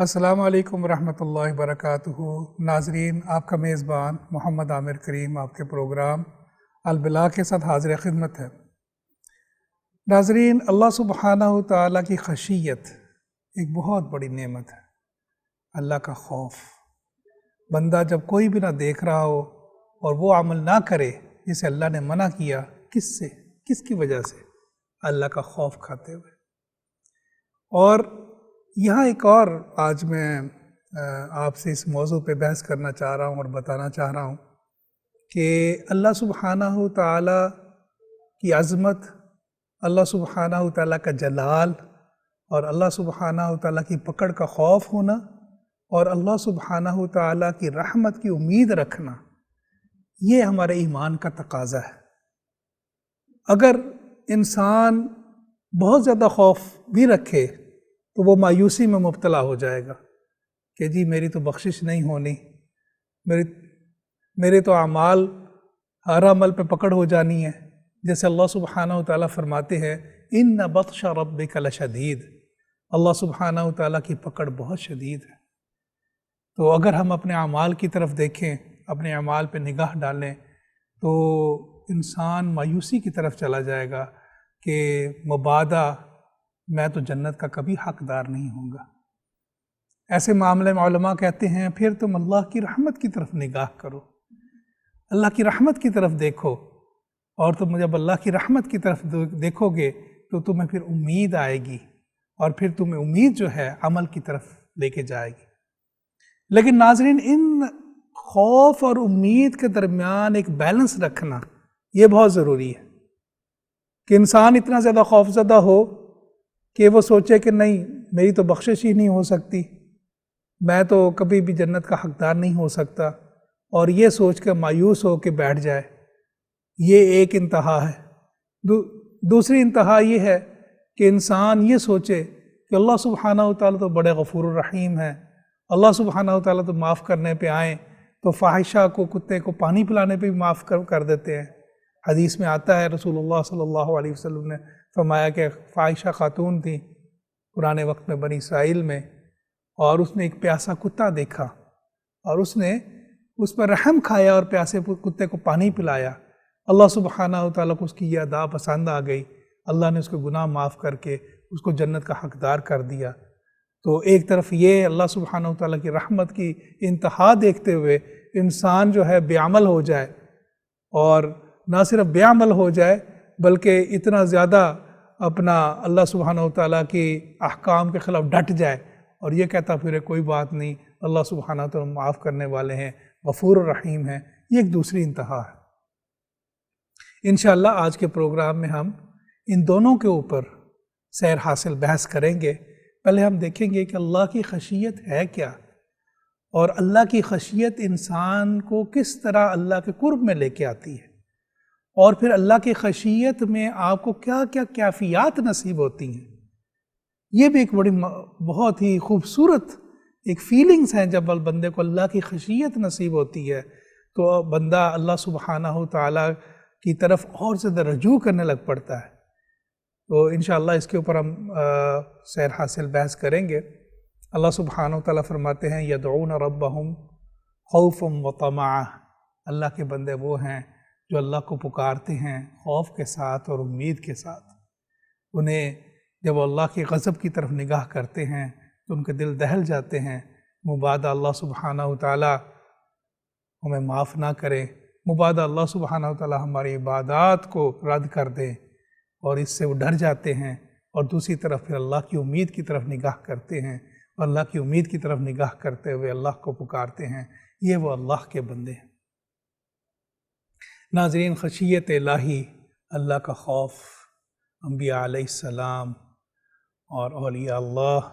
السلام علیکم ورحمۃ اللہ وبرکاتہ۔ ناظرین، آپ کا میزبان محمد عامر کریم آپ کے پروگرام البلا کے ساتھ حاضر خدمت ہے۔ ناظرین، اللہ سبحانہ تعالیٰ کی خشیت ایک بہت بڑی نعمت ہے۔ اللہ کا خوف، بندہ جب کوئی بھی نہ دیکھ رہا ہو اور وہ عمل نہ کرے جسے اللہ نے منع کیا، کس کی وجہ سے؟ اللہ کا خوف کھاتے ہوئے۔ اور یہاں ایک اور آج میں آپ سے اس موضوع پہ بحث کرنا چاہ رہا ہوں اور بتانا چاہ رہا ہوں کہ اللہ سبحانہ تعالیٰ کی عظمت، اللہ سبحانہ تعالیٰ کا جلال اور اللہ سبحانہ تعالیٰ کی پکڑ کا خوف ہونا اور اللہ سبحانہ تعالیٰ کی رحمت کی امید رکھنا، یہ ہمارے ایمان کا تقاضا ہے۔ اگر انسان بہت زیادہ خوف بھی رکھے تو وہ مایوسی میں مبتلا ہو جائے گا کہ جی میری تو بخشش نہیں ہونی، میرے تو اعمال ہر عمل پہ پکڑ ہو جانی ہے۔ جیسے اللہ سبحانہ تعالیٰ فرماتے ہیں ان بطش ربک لشدید، اللہ سبحانہ تعالیٰ کی پکڑ بہت شدید ہے۔ تو اگر ہم اپنے اعمال کی طرف دیکھیں، اپنے اعمال پہ نگاہ ڈالیں، تو انسان مایوسی کی طرف چلا جائے گا کہ مبادا میں تو جنت کا کبھی حقدار نہیں ہوں گا۔ ایسے معاملے میں علماء کہتے ہیں پھر تم اللہ کی رحمت کی طرف نگاہ کرو، اللہ کی رحمت کی طرف دیکھو، اور تم جب اللہ کی رحمت کی طرف دیکھو گے تو تمہیں پھر امید آئے گی، اور پھر تمہیں امید جو ہے عمل کی طرف لے کے جائے گی۔ لیکن ناظرین، ان خوف اور امید کے درمیان ایک بیلنس رکھنا یہ بہت ضروری ہے کہ انسان اتنا زیادہ خوف زدہ ہو کہ وہ سوچے کہ نہیں میری تو بخشش ہی نہیں ہو سکتی، میں تو کبھی بھی جنت کا حقدار نہیں ہو سکتا، اور یہ سوچ کے مایوس ہو کے بیٹھ جائے۔ یہ ایک انتہا ہے۔ دوسری انتہا یہ ہے کہ انسان یہ سوچے کہ اللہ سبحانہ تعالیٰ تو بڑے غفور الرحیم ہے، اللہ سبحانہ تعالیٰ تو معاف کرنے پہ آئیں تو فاحشہ کو، کتے کو پانی پلانے پہ بھی معاف کر دیتے ہیں۔ حدیث میں آتا ہے رسول اللہ صلی اللہ علیہ وسلم نے فرمایا کہ فاحشہ خاتون تھی پرانے وقت میں بنی اسرائیل میں، اور اس نے ایک پیاسا کتا دیکھا اور اس نے اس پر رحم کھایا اور پیاسے کتے کو پانی پلایا۔ اللہ سبحانہ تعالیٰ کو اس کی یہ ادا پسند آ گئی، اللہ نے اس کے گناہ معاف کر کے اس کو جنت کا حقدار کر دیا۔ تو ایک طرف یہ اللہ سبحانہ تعالیٰ کی رحمت کی انتہا دیکھتے ہوئے انسان جو ہے بے عمل ہو جائے، اور نہ صرف بے عمل ہو جائے بلکہ اتنا زیادہ اپنا اللہ سبحانہ تعالیٰ کی احکام کے خلاف ڈٹ جائے اور یہ کہتا پھر کوئی بات نہیں، اللہ سبحانہ تعالیٰ معاف کرنے والے ہیں، غفور الرحیم ہیں۔ یہ ایک دوسری انتہا ہے۔ انشاءاللہ آج کے پروگرام میں ہم ان دونوں کے اوپر سیر حاصل بحث کریں گے۔ پہلے ہم دیکھیں گے کہ اللہ کی خشیت ہے کیا، اور اللہ کی خشیت انسان کو کس طرح اللہ کے قرب میں لے کے آتی ہے، اور پھر اللہ کی خشیت میں آپ کو کیا کیا کیفیات نصیب ہوتی ہیں۔ یہ بھی ایک بہت ہی خوبصورت ایک فیلنگز ہیں۔ جب بندے کو اللہ کی خشیت نصیب ہوتی ہے تو بندہ اللہ سبحانہ تعالیٰ کی طرف اور زیادہ رجوع کرنے لگ پڑتا ہے۔ تو انشاءاللہ اس کے اوپر ہم سیر حاصل بحث کریں گے۔ اللہ سبحانہ تعالیٰ فرماتے ہیں یدعون ربہم خوفا وطمعا، اللہ کے بندے وہ ہیں جو اللہ کو پکارتے ہیں خوف کے ساتھ اور امید کے ساتھ۔ انہیں جب وہ اللہ کی غضب کی طرف نگاہ کرتے ہیں تو ان کے دل دہل جاتے ہیں، مبادا اللہ سبحانہ تعالیٰ ہمیں معاف نہ کرے، مبادا اللہ سبحانہ تعالیٰ ہماری عبادات کو رد کر دے، اور اس سے وہ ڈر جاتے ہیں، اور دوسری طرف پھر اللہ کی امید کی طرف نگاہ کرتے ہیں، اور اللہ کی امید کی طرف نگاہ کرتے ہوئے اللہ کو پکارتے ہیں۔ یہ وہ اللہ کے بندے ہیں۔ ناظرین، خشیت الہی، اللہ کا خوف انبیاء علیہ السلام اور اولیاء اللہ،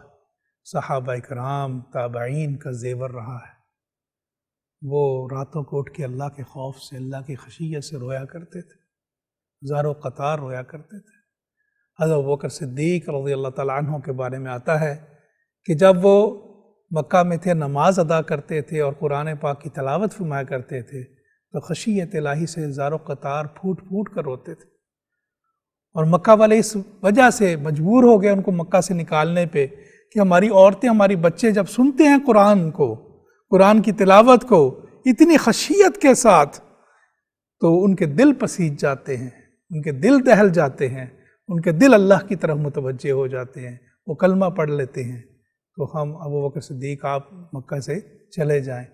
صحابہ کرام، تابعین کا زیور رہا ہے۔ وہ راتوں کو اٹھ کے اللہ کے خوف سے، اللہ کی خشیت سے رویا کرتے تھے، زار و قطار رویا کرتے تھے۔ حضرت ابوبکر صدیق رضی اللہ تعالیٰ عنہ کے بارے میں آتا ہے کہ جب وہ مکہ میں تھے، نماز ادا کرتے تھے اور قرآن پاک کی تلاوت فرمایا کرتے تھے تو خشیت الہی سے زار و قطار پھوٹ پھوٹ کر روتے تھے، اور مکہ والے اس وجہ سے مجبور ہو گئے ان کو مکہ سے نکالنے پہ کہ ہماری عورتیں، ہماری بچے جب سنتے ہیں قرآن کو، قرآن کی تلاوت کو اتنی خشیت کے ساتھ، تو ان کے دل پسیج جاتے ہیں، ان کے دل دہل جاتے ہیں، ان کے دل اللہ کی طرف متوجہ ہو جاتے ہیں، وہ کلمہ پڑھ لیتے ہیں، تو ہم ابو بکر صدیق آپ مکہ سے چلے جائیں۔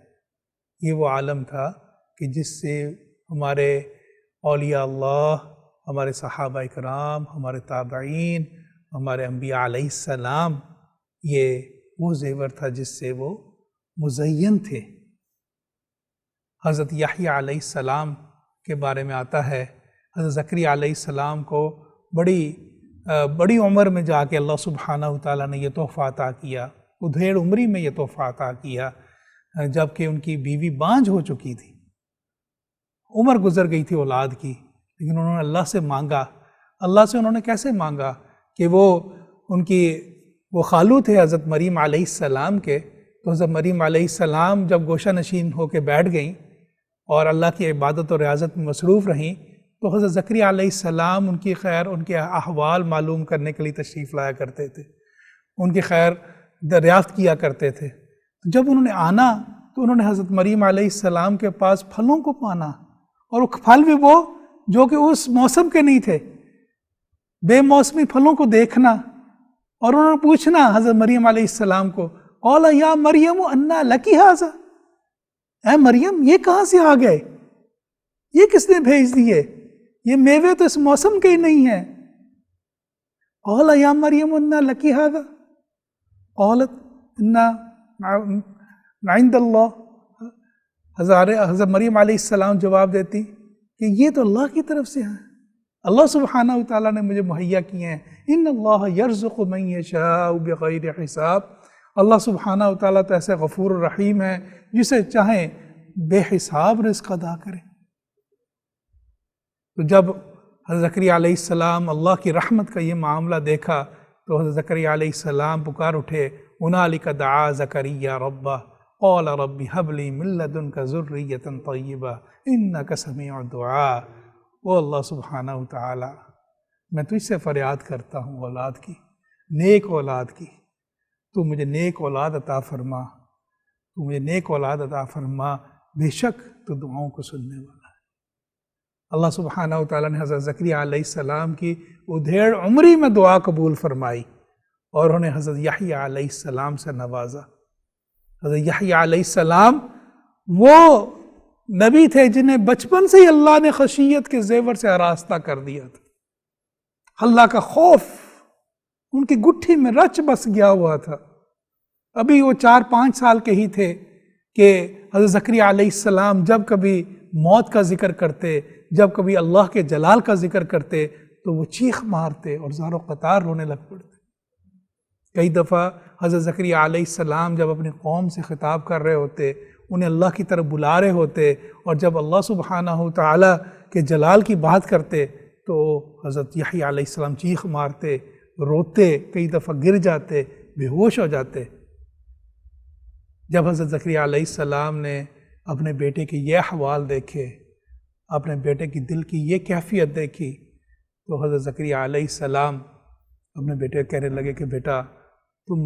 یہ وہ عالم تھا کہ جس سے ہمارے اولیاء اللہ، ہمارے صحابہ کرام، ہمارے تابعین، ہمارے انبیاء علیہ السلام، یہ وہ زیور تھا جس سے وہ مزین تھے۔ حضرت یحییٰ علیہ السلام کے بارے میں آتا ہے، حضرت زکریا علیہ السلام کو بڑی عمر میں جا کے اللہ سبحانہ وتعالیٰ نے یہ تحفہ عطا کیا، ادھیڑ عمری میں یہ تحفہ عطا کیا، جبکہ ان کی بیوی بانجھ ہو چکی تھی، عمر گزر گئی تھی اولاد کی، لیکن انہوں نے اللہ سے مانگا۔ اللہ سے انہوں نے کیسے مانگا کہ وہ خالو تھے حضرت مریم علیہ السلام کے، تو حضرت مریم علیہ السلام جب گوشہ نشین ہو کے بیٹھ گئیں اور اللہ کی عبادت و ریاضت میں مصروف رہیں، تو حضرت زکریا علیہ السلام ان کی خیر، ان کے احوال معلوم کرنے کے لیے تشریف لایا کرتے تھے، ان کی خیر دریافت کیا کرتے تھے۔ جب انہوں نے آنا تو انہوں نے حضرت مریم علیہ السلام کے پاس پھلوں کو پانا، اور وہ پھل بھی وہ جو کہ اس موسم کے نہیں تھے، بے موسمی پھلوں کو دیکھنا، اور انہوں نے پوچھنا حضرت مریم علیہ السلام کو، قال یا مریم انا لکی ھذا، اے مریم یہ کہاں سے آ گئے، یہ کس نے بھیج دیے، یہ میوے تو اس موسم کے ہی نہیں ہیں۔ قال یا مریم انا لکی ھذا قالت انا عند اللہ، حضرت مریم علیہ السلام جواب دیتی کہ یہ تو اللہ کی طرف سے ہیں، اللہ سبحانہ وتعالیٰ نے مجھے مہیا کیے ہیں، ان اللہ یرزق من یشاء بغیر حساب، اللہ سبحانہ وتعالیٰ تو ایسے غفور الرحیم ہے جسے چاہیں بے حساب رزق ادا کرے۔ تو جب حضرت زکریا علیہ السلام اللہ کی رحمت کا یہ معاملہ دیکھا تو حضرت زکریا علیہ السلام پکار اٹھے، ہنالک دعا زکریا ربہ قال رب هب لي من لدنك ذرية طيبة انك سميع الدعاء۔ او اللہ سبحانہ وتعالی، میں تجھ سے فریاد کرتا ہوں اولاد کی، نیک اولاد کی، تو مجھے نیک اولاد عطا فرما، تو مجھے نیک اولاد عطا فرما، بے شک تو دعاؤں کو سننے والا ہے۔ اللہ سبحانہ وتعالی نے حضرت زکریا علیہ السلام کی ادھیڑ عمری میں دعا قبول فرمائی، اور انہیں حضرت یحییٰ علیہ السلام سے نوازا۔ حضرت یحییٰ علیہ السلام وہ نبی تھے جنہیں بچپن سے ہی اللہ نے خشیت کے زیور سے آراستہ کر دیا تھا، اللہ کا خوف ان کی گٹھی میں رچ بس گیا ہوا تھا۔ ابھی وہ 4-5 سال کے ہی تھے کہ حضرت زکریا علیہ السلام جب کبھی موت کا ذکر کرتے، جب کبھی اللہ کے جلال کا ذکر کرتے تو وہ چیخ مارتے اور زار و قطار رونے لگ پڑتے۔ کئی دفعہ حضرت زکریا علیہ السلام جب اپنی قوم سے خطاب کر رہے ہوتے، انہیں اللہ کی طرف بلا رہے ہوتے، اور جب اللہ سبحانہ وتعالی کے جلال کی بات کرتے تو حضرت یحییٰ علیہ السلام چیخ مارتے، روتے، کئی دفعہ گر جاتے، بے ہوش ہو جاتے۔ جب حضرت زکریا علیہ السلام نے اپنے بیٹے کے یہ احوال دیکھے، اپنے بیٹے کی دل کی یہ کیفیت دیکھی، تو حضرت زکریا علیہ السلام اپنے بیٹے کو کہنے لگے کہ بیٹا تم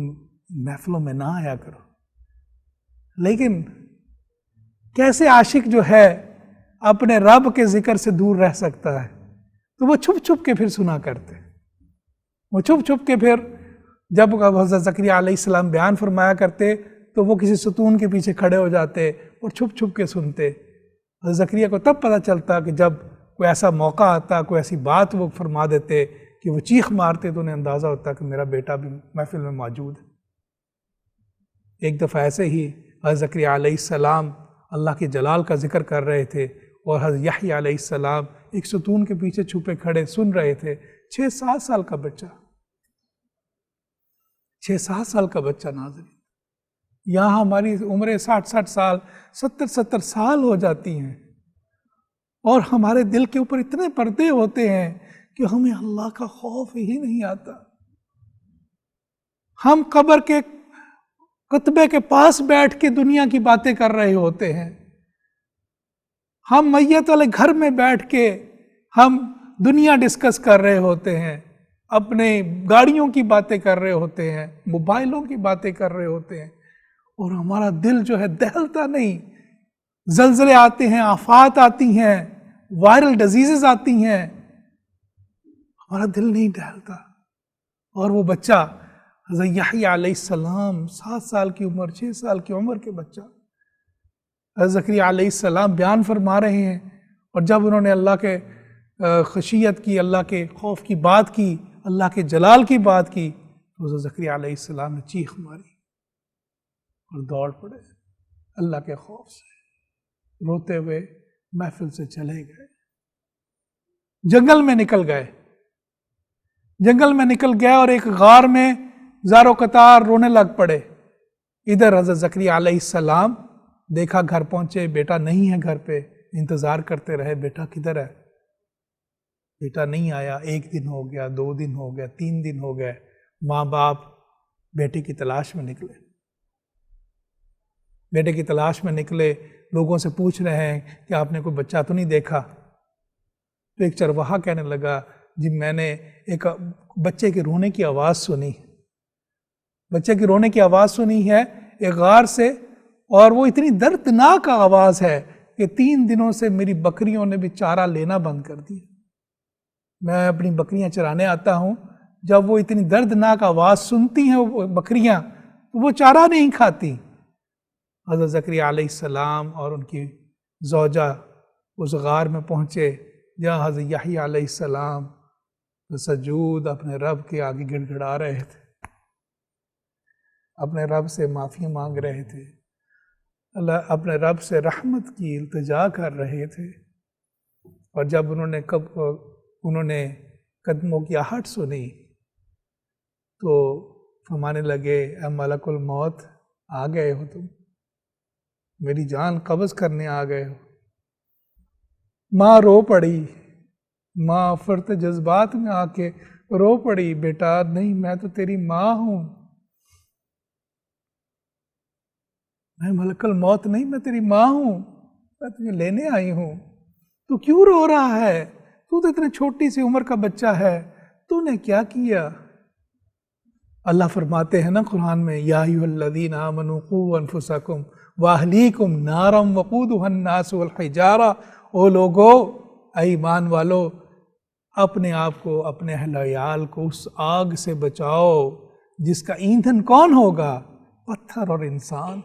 محفلوں میں نہ آیا کرو۔ لیکن کیسے عاشق جو ہے اپنے رب کے ذکر سے دور رہ سکتا ہے؟ تو وہ چھپ چھپ کے پھر سنا کرتے، وہ چھپ چھپ کے پھر جب حضرت زکریا علیہ السلام بیان فرمایا کرتے تو وہ کسی ستون کے پیچھے کھڑے ہو جاتے اور چھپ چھپ کے سنتے۔ حضرت زکریا کو تب پتہ چلتا کہ جب کوئی ایسا موقع آتا، کوئی ایسی بات وہ فرما دیتے کہ وہ چیخ مارتے تو انہیں اندازہ ہوتا کہ میرا بیٹا بھی محفل میں موجود ہے۔ ایک دفعہ ایسے ہی حضرت زکریا علیہ السلام اللہ کے جلال کا ذکر کر رہے تھے، اور حضرت یحییٰ علیہ السلام ایک ستون کے پیچھے چھپے کھڑے سن رہے تھے۔ 6-7 سال کا بچہ، 6-7 سال کا بچہ ناظرین، یہاں ہماری عمریں 60 سال 70 سال ہو جاتی ہیں، اور ہمارے دل کے اوپر اتنے پردے ہوتے ہیں کہ ہمیں اللہ کا خوف ہی نہیں آتا۔ ہم قبر کے کتبے کے پاس بیٹھ کے دنیا کی باتیں کر رہے ہوتے ہیں، ہم میت والے گھر میں بیٹھ کے ہم دنیا ڈسکس کر رہے ہوتے ہیں، اپنے گاڑیوں کی باتیں کر رہے ہوتے ہیں، موبائلوں کی باتیں کر رہے ہوتے ہیں، اور ہمارا دل جو ہے دہلتا نہیں. زلزلے آتے ہیں، آفات آتی ہیں، وائرل ڈیزیزز آتی ہیں، ہمارا دل نہیں دہلتا. اور وہ بچہ حضرت یحییٰ علیہ السلام، 7 سال کی عمر، 6 سال کی عمر کے بچہ، حضرت زکریا علیہ السلام بیان فرما رہے ہیں. اور جب انہوں نے اللہ کے خشیت کی، اللہ کے خوف کی بات کی، اللہ کے جلال کی بات کی، تو حضرت زکریا علیہ السلام نے چیخ ماری اور دوڑ پڑے اللہ کے خوف سے. روتے ہوئے محفل سے چلے گئے، جنگل میں نکل گئے. جنگل میں نکل گئے اور ایک غار میں زار و قطار رونے لگ پڑے. ادھر حضرت زکریا علیہ السلام دیکھا گھر پہنچے، بیٹا نہیں ہے گھر پہ. انتظار کرتے رہے، بیٹا کدھر ہے؟ بیٹا نہیں آیا. 1 دن ہو گیا، 2 دن ہو گیا، 3 دن ہو گئے. ماں باپ بیٹے کی تلاش میں نکلے. بیٹے کی تلاش میں نکلے، لوگوں سے پوچھ رہے ہیں کہ آپ نے کوئی بچہ تو نہیں دیکھا؟ تو ایک چرواہا کہنے لگا، جی میں نے ایک بچے کے رونے کی آواز سنی. بچے کی رونے کی آواز سنی ہے ایک غار سے، اور وہ اتنی دردناک آواز ہے کہ 3 دنوں سے میری بکریوں نے بھی چارہ لینا بند کر دیا. میں اپنی بکریاں چرانے آتا ہوں، جب وہ اتنی دردناک آواز سنتی ہیں وہ بکریاں، تو وہ چارہ نہیں کھاتی. حضرت زکریا علیہ السلام اور ان کی زوجہ اس غار میں پہنچے جہاں حضرت یحییٰ علیہ السلام سجود اپنے رب کے آگے گڑ گڑا رہے تھے، اپنے رب سے معافی مانگ رہے تھے، اپنے رب سے رحمت کی التجا کر رہے تھے. اور جب انہوں نے قدموں کی آہٹ سنی تو فرمانے لگے، اے ملک الموت، آ گئے ہو تم، میری جان قبض کرنے آ گئے ہو. ماں رو پڑی، ماں فرط جذبات میں آ کے رو پڑی، بیٹا نہیں، میں تو تیری ماں ہوں، میں ملک الموت نہیں، میں تیری ماں ہوں، میں تجھے لینے آئی ہوں. تو کیوں رو رہا ہے؟ تو اتنے چھوٹی سی عمر کا بچہ ہے، تو نے کیا کیا؟ اللہ فرماتے ہیں نا قرآن میں، یا ایھا الذین آمنوا قوا انفسکم واہلیکم نارا وقودھا الناس والحجارہ. او لوگو، اے ایمان والو، اپنے آپ کو، اپنے اہل عیال کو اس آگ سے بچاؤ جس کا ایندھن کون ہوگا؟ پتھر اور انسان.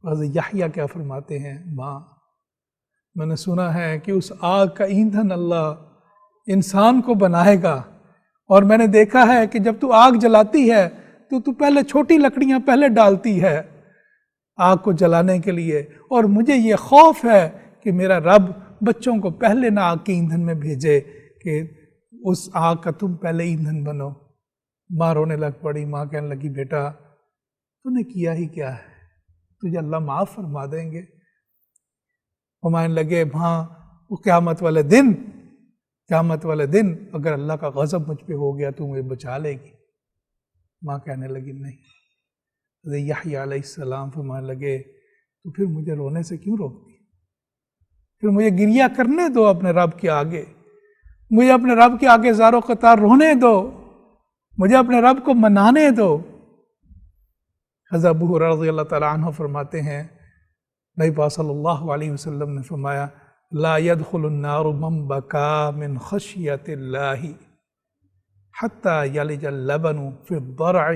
حضرت یحییٰ کیا فرماتے ہیں، ماں، میں نے سنا ہے کہ اس آگ کا ایندھن اللہ انسان کو بنائے گا، اور میں نے دیکھا ہے کہ جب تو آگ جلاتی ہے تو پہلے چھوٹی لکڑیاں پہلے ڈالتی ہے آگ کو جلانے کے لیے، اور مجھے یہ خوف ہے کہ میرا رب بچوں کو پہلے نہ آگ کے ایندھن میں بھیجے کہ اس آگ کا تم پہلے ایندھن بنو. ماں رونے لگ پڑی. ماں کہنے لگی، بیٹا تو نے کیا ہی کیا ہے، تجھے اللہ معاف فرما دیں گے. فرمانے لگے، ماں وہ قیامت والے دن اگر اللہ کا غضب مجھ پہ ہو گیا تو مجھے بچا لے گی. ماں کہنے لگی، نہیں. حضرت یحییٰ علیہ السلام فرمانے لگے، تو پھر مجھے رونے سے کیوں روکتی؟ پھر مجھے گریہ کرنے دو اپنے رب کے آگے، مجھے اپنے رب کے آگے زار و قطار رونے دو، مجھے اپنے رب کو منانے دو. حضرت ابو ہریرہ رضی اللہ تعالیٰ عنہ فرماتے ہیں، نبی پاک صلی اللہ علیہ وسلم نے فرمایا، لا يدخل النار من بكى من خشیت اللہ حتی یلج اللبن فی الضرع.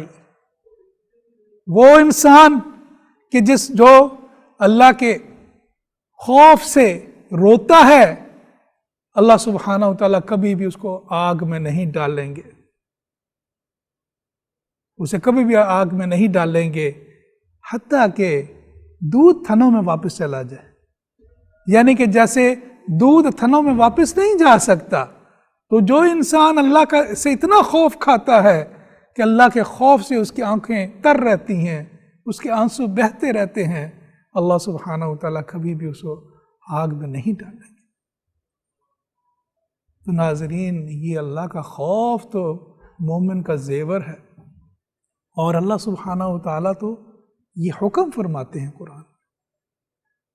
وہ انسان کہ جو اللہ کے خوف سے روتا ہے، اللہ سبحانہ وتعالیٰ کبھی بھی اس کو آگ میں نہیں ڈالیں گے، اسے کبھی بھی آگ میں نہیں ڈالیں گے حتیٰ کہ دودھ تھنوں میں واپس چلا جائے. یعنی کہ جیسے دودھ تھنوں میں واپس نہیں جا سکتا، تو جو انسان اللہ کا سے اتنا خوف کھاتا ہے کہ اللہ کے خوف سے اس کی آنکھیں تر رہتی ہیں، اس کے آنسو بہتے رہتے ہیں، اللہ سبحانہ وتعالیٰ کبھی بھی اس کو آگ میں نہیں ڈالیں گے. تو ناظرین، یہ اللہ کا خوف تو مومن کا زیور ہے، اور اللہ سبحانہ وتعالیٰ تو یہ حکم فرماتے ہیں قرآن.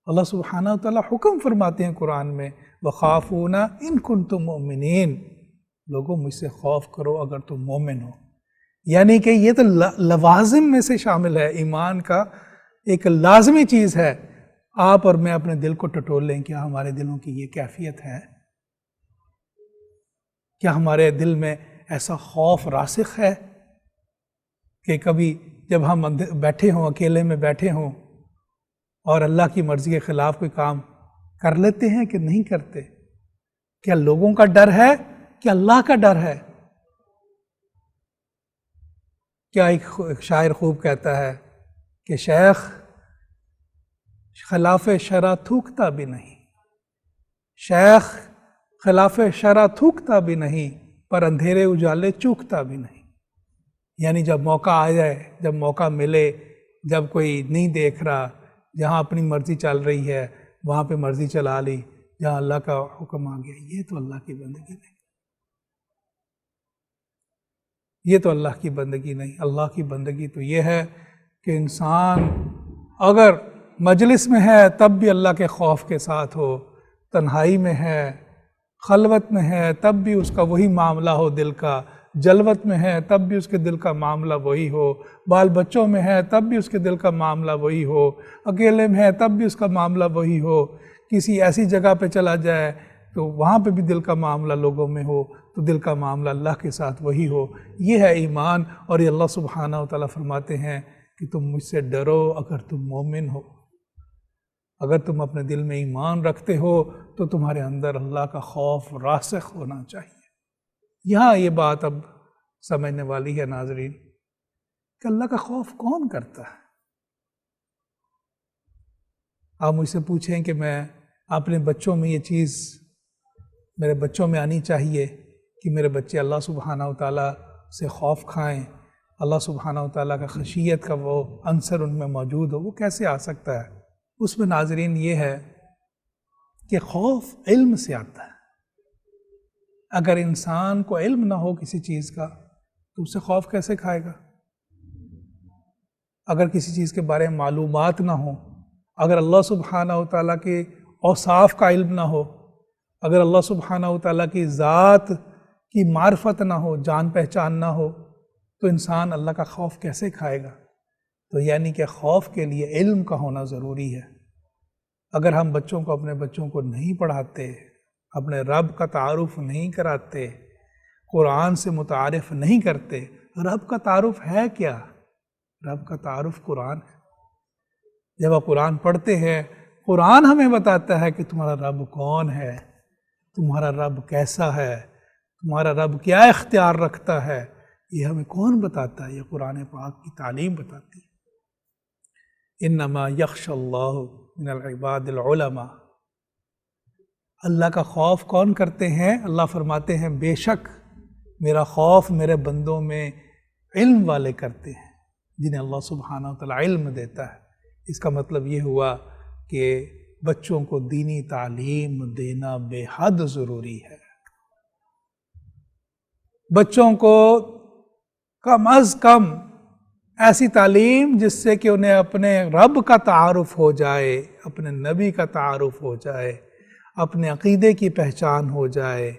اللہ سبحانہ وتعالیٰ حکم فرماتے ہیں قرآن میں، وَخَافُونَ إِن كُنتُم مُؤْمِنِينَ. لوگوں مجھ سے خوف کرو اگر تم مومن ہو. یعنی کہ یہ تو لوازم میں سے شامل ہے، ایمان کا ایک لازمی چیز ہے. آپ اور میں اپنے دل کو ٹٹول لیں، کیا ہمارے دلوں کی یہ کیفیت ہے؟ کیا ہمارے دل میں ایسا خوف راسخ ہے کہ کبھی جب ہم بیٹھے ہوں، اکیلے میں بیٹھے ہوں اور اللہ کی مرضی کے خلاف کوئی کام کر لیتے ہیں کہ نہیں کرتے؟ کیا لوگوں کا ڈر ہے کہ اللہ کا ڈر ہے؟ کیا ایک شاعر خوب کہتا ہے کہ شیخ خلاف شرع تھوکتا بھی نہیں، شیخ خلاف شرع تھوکتا بھی نہیں، پر اندھیرے اجالے چوکتا بھی نہیں. یعنی جب موقع آ جائے، جب موقع ملے، جب کوئی نہیں دیکھ رہا، جہاں اپنی مرضی چل رہی ہے وہاں پہ مرضی چلا لی، جہاں اللہ کا حکم آ گیا. یہ تو اللہ کی بندگی نہیں، یہ تو اللہ کی بندگی نہیں. اللہ کی بندگی تو یہ ہے کہ انسان اگر مجلس میں ہے تب بھی اللہ کے خوف کے ساتھ ہو، تنہائی میں ہے، خلوت میں ہے تب بھی اس کا وہی معاملہ ہو دل کا، جلوت میں ہے تب بھی اس کے دل کا معاملہ وہی ہو، بال بچوں میں ہے تب بھی اس کے دل کا معاملہ وہی ہو، اکیلے میں ہے تب بھی اس کا معاملہ وہی ہو، کسی ایسی جگہ پہ چلا جائے تو وہاں پہ بھی دل کا معاملہ لوگوں میں ہو، تو دل کا معاملہ اللہ کے ساتھ وہی ہو. یہ ہے ایمان. اور یہ اللہ سبحانہ و تعالیٰ فرماتے ہیں کہ تم مجھ سے ڈرو اگر تم مومن ہو. اگر تم اپنے دل میں ایمان رکھتے ہو تو تمہارے اندر اللہ کا خوف راسخ ہونا چاہیے. یہاں یہ بات اب سمجھنے والی ہے ناظرین کہ اللہ کا خوف کون کرتا ہے. آپ مجھ سے پوچھیں کہ میں اپنے بچوں میں یہ چیز میرے بچوں میں آنی چاہیے کہ میرے بچے اللہ سبحانہ و تعالیٰ سے خوف کھائیں، اللہ سبحانہ و تعالیٰ کا خشیت کا وہ عنصر ان میں موجود ہو، وہ کیسے آ سکتا ہے؟ اس میں ناظرین یہ ہے کہ خوف علم سے آتا ہے. اگر انسان کو علم نہ ہو کسی چیز کا تو اسے خوف کیسے کھائے گا؟ اگر کسی چیز کے بارے میں معلومات نہ ہوں، اگر اللہ سبحانہ و تعالیٰ کے اوصاف کا علم نہ ہو، اگر اللہ سبحانہ و تعالیٰ کی ذات کی معرفت نہ ہو، جان پہچان نہ ہو، تو انسان اللہ کا خوف کیسے کھائے گا؟ تو یعنی کہ خوف کے لیے علم کا ہونا ضروری ہے. اگر ہم اپنے بچوں کو نہیں پڑھاتے، اپنے رب کا تعارف نہیں کراتے، قرآن سے متعارف نہیں کرتے. رب کا تعارف ہے کیا؟ رب کا تعارف قرآن ہے. جب آپ قرآن پڑھتے ہیں، قرآن ہمیں بتاتا ہے کہ تمہارا رب کون ہے، تمہارا رب کیسا ہے، تمہارا رب کیا اختیار رکھتا ہے. یہ ہمیں کون بتاتا ہے؟ یہ قرآن پاک کی تعلیم بتاتی ہے. انما یخشی اللہ من العباد العلماء. اللہ کا خوف کون کرتے ہیں؟ اللہ فرماتے ہیں بے شک میرا خوف میرے بندوں میں علم والے کرتے ہیں، جنہیں اللہ سبحانہ و تعالیٰ علم دیتا ہے. اس کا مطلب یہ ہوا کہ بچوں کو دینی تعلیم دینا بے حد ضروری ہے. بچوں کو کم از کم ایسی تعلیم جس سے کہ انہیں اپنے رب کا تعارف ہو جائے، اپنے نبی کا تعارف ہو جائے، اپنے عقیدے کی پہچان ہو جائے،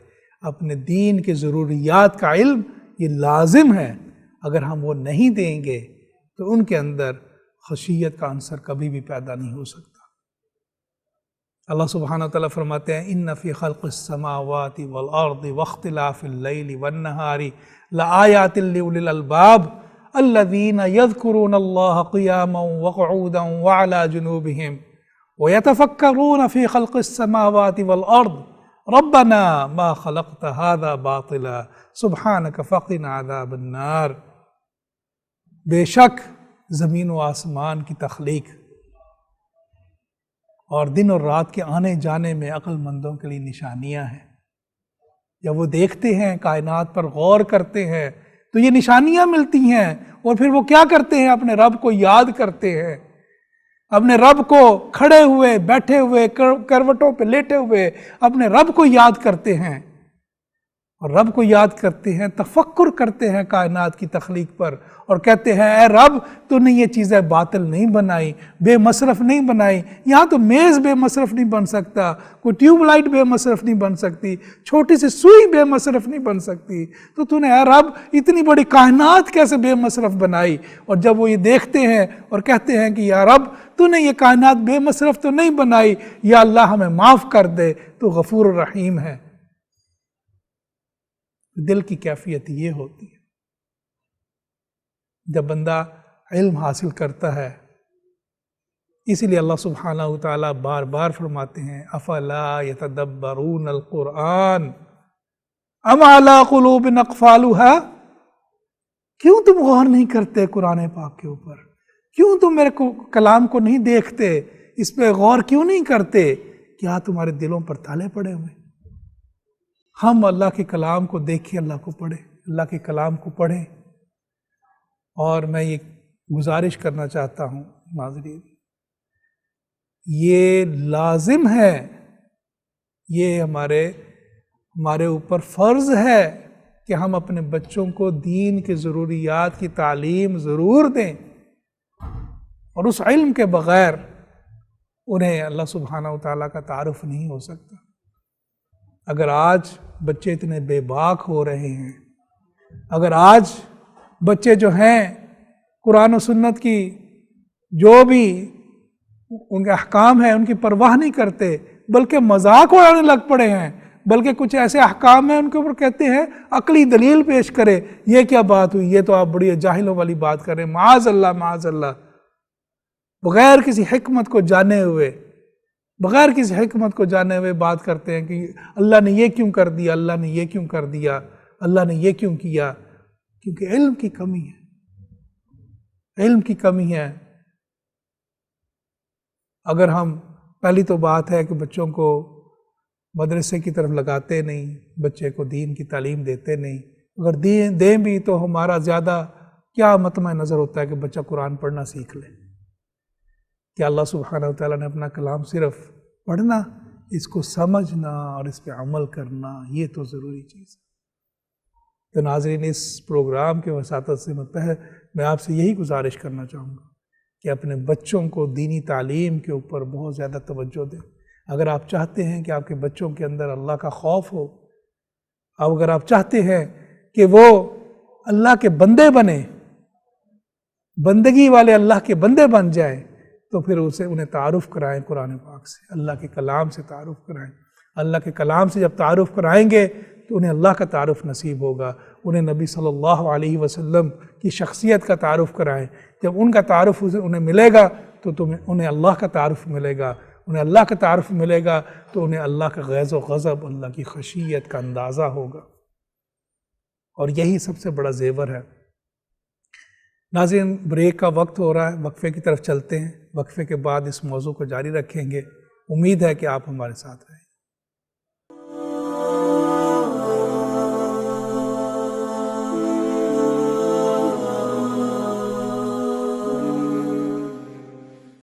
اپنے دین کے ضروریات کا علم، یہ لازم ہے. اگر ہم وہ نہیں دیں گے تو ان کے اندر خشیت کا عنصر کبھی بھی پیدا نہیں ہو سکتا. اللہ سبحانہ وتعالیٰ فرماتے ہیں ان فی خلق السماوات والارض واختلاف اللیل والنہار لآیات لأولی الالباب الذین یذکرون اللہ قیاما وقعودا وعلی جنوبہم ویتفکرون فی خلق السماوات والارض ربنا ما خلقت هذا باطلا سبحانک فقنا عذاب النار. بے شک زمین و آسمان کی تخلیق اور دن اور رات کے آنے جانے میں عقل مندوں کے لیے نشانیاں ہیں. جب وہ دیکھتے ہیں، کائنات پر غور کرتے ہیں تو یہ نشانیاں ملتی ہیں، اور پھر وہ کیا کرتے ہیں؟ اپنے رب کو یاد کرتے ہیں، اپنے رب کو کھڑے ہوئے، بیٹھے ہوئے، کروٹوں پہ لیٹے ہوئے اپنے رب کو یاد کرتے ہیں. اور رب کو یاد کرتے ہیں، تفکر کرتے ہیں کائنات کی تخلیق پر، اور کہتے ہیں اے رب تو نے یہ چیزیں باطل نہیں بنائی، بے مصرف نہیں بنائی. یہاں تو میز بے مصرف نہیں بن سکتا، کوئی ٹیوب لائٹ بے مصرف نہیں بن سکتی، چھوٹی سی سوئی بے مصرف نہیں بن سکتی، تو نے اے رب اتنی بڑی کائنات کیسے بے مصرف بنائی. اور جب وہ یہ دیکھتے ہیں اور کہتے ہیں کہ یا رب تو نے یہ کائنات بے مصرف تو نہیں بنائی، یا اللہ ہمیں معاف کر دے، تو غفور الرحیم ہے. دل کی کیفیت یہ ہوتی ہے جب بندہ علم حاصل کرتا ہے. اسی لیے اللہ سبحانہ وتعالی بار بار فرماتے ہیں افلا یتدبرون القرآن ام علی قلوب اقفالها. کیوں تم غور نہیں کرتے قرآن پاک کے اوپر؟ کیوں تم میرے کلام کو نہیں دیکھتے؟ اس پہ غور کیوں نہیں کرتے؟ کیا تمہارے دلوں پر تالے پڑے ہوئے؟ ہم اللہ کے کلام کو دیکھیں، اللہ کو پڑھیں، اللہ کے کلام کو پڑھیں. اور میں یہ گزارش کرنا چاہتا ہوں ناظرین، یہ لازم ہے، یہ ہمارے اوپر فرض ہے کہ ہم اپنے بچوں کو دین کے ضروریات کی تعلیم ضرور دیں، اور اس علم کے بغیر انہیں اللہ سبحانہ وتعالیٰ کا تعارف نہیں ہو سکتا. اگر آج بچے اتنے بے باک ہو رہے ہیں، اگر آج بچے جو ہیں قرآن و سنت کی جو بھی ان کے احکام ہیں ان کی پرواہ نہیں کرتے، بلکہ مذاق اڑانے لگ پڑے ہیں، بلکہ کچھ ایسے احکام ہیں ان کے اوپر کہتے ہیں عقلی دلیل پیش کرے، یہ کیا بات ہوئی، یہ تو آپ بڑی جاہلوں والی بات کر رہے ہیں، معاذ اللہ معاذ اللہ. بغیر کسی حکمت کو جانے ہوئے بات کرتے ہیں کہ اللہ نے یہ کیوں کر دیا، اللہ نے یہ کیوں کر دیا، اللہ نے یہ کیوں کیا. کیونکہ علم کی کمی ہے، علم کی کمی ہے. اگر ہم پہلی تو بات ہے کہ بچوں کو مدرسے کی طرف لگاتے نہیں، بچے کو دین کی تعلیم دیتے نہیں. اگر دیں بھی تو ہمارا زیادہ کیا مطمع نظر ہوتا ہے کہ بچہ قرآن پڑھنا سیکھ لے. کہ اللہ سبحانہ وتعالیٰ نے اپنا کلام صرف پڑھنا، اس کو سمجھنا اور اس پہ عمل کرنا، یہ تو ضروری چیز ہے. تو ناظرین، اس پروگرام کے وساطت سے میں آپ سے یہی گزارش کرنا چاہوں گا کہ اپنے بچوں کو دینی تعلیم کے اوپر بہت زیادہ توجہ دیں. اگر آپ چاہتے ہیں کہ آپ کے بچوں کے اندر اللہ کا خوف ہو، اگر آپ چاہتے ہیں کہ وہ اللہ کے بندے بنیں، بندگی والے اللہ کے بندے بن جائیں، تو پھر انہیں تعارف کرائیں قرآن پاک سے، اللہ کے کلام سے تعارف کرائیں. اللہ کے کلام سے جب تعارف کرائیں گے تو انہیں اللہ کا تعارف نصیب ہوگا. انہیں نبی صلی اللہ علیہ وسلم کی شخصیت کا تعارف کرائیں. جب ان کا تعارف انہیں ملے گا تو انہیں اللہ کا تعارف ملے گا. انہیں اللہ کا تعارف ملے گا تو انہیں اللہ کا غیظ و غضب، اللہ کی خشیت کا اندازہ ہوگا. اور یہی سب سے بڑا زیور ہے. ناظرین، بریک کا وقت ہو رہا ہے، وقفے کی طرف چلتے ہیں. وقفے کے بعد اس موضوع کو جاری رکھیں گے. امید ہے کہ آپ ہمارے ساتھ رہیں.